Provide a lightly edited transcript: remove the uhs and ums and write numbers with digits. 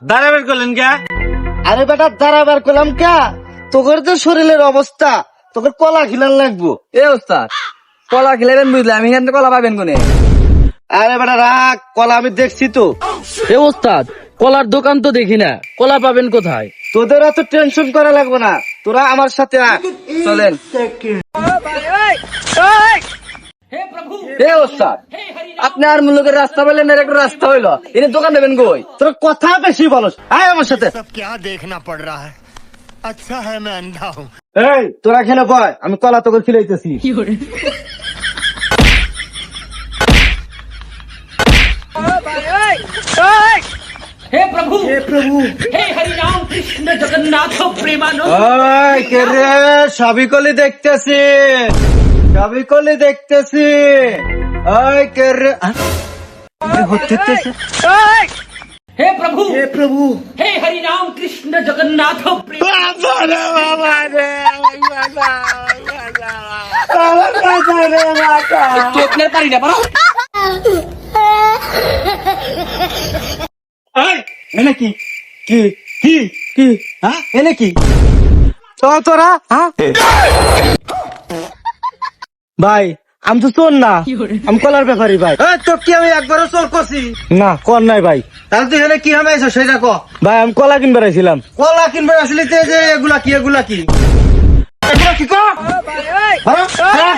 দাঁড়াবেন করলেন কে? আরে বেটা দাঁড়াবার করলাম কে? তোর যে শরীরের অবস্থা, তোকে কলা খিলান লাগবো। এ ওস্তাদ কলা খেলেবেন বুঝলে, আমি এখান থেকে কলা পাবেন কোনে? আরে বেটা রাখ, কলা আমি দেখছি তো। এ ওস্তাদ, কলার দোকান তো দেখি না, কলা পাবেন কোথায়? তোদের অত টেনশন করা লাগবে না, তোরা আমার সাথে আয়। চলেন। এ ওস্তাদ, আপনি আর মুলুকের রাস্তা বললেন, এর একটা রাস্তা হইলো, এনে দোকান দেবেন কই? তোর কথা বেশি বলস, আয় আমার সাথে। सब क्या देखना पड़ रहा है। अच्छा है मैं अंधा हूँ। এই তোরা এখানে বয়, আমি কলা তোকে খিলাইতেছি। ওই কে রে? সবই কলি দেখতেছি, সবই কলি দেখতেছি। ওই কে রে? হচ্ছে এনে কি কি কি কি হ্যাঁ এনে কি তোরা হ্যাঁ ভাই আমি তো চোর না, আমি কলার ব্যাপারী ভাই। তো কি আমি একবারও চোর করছি না? কর নাই ভাই। তাহলে তুই এখানে কি হামে আইছো সেটা ক ভাই। আমি কলা কিনবার আইছিলাম। কলা কিনবার আসলে যে এগুলা কি এগুলা কি এগুলা কি কর? হ্যাঁ?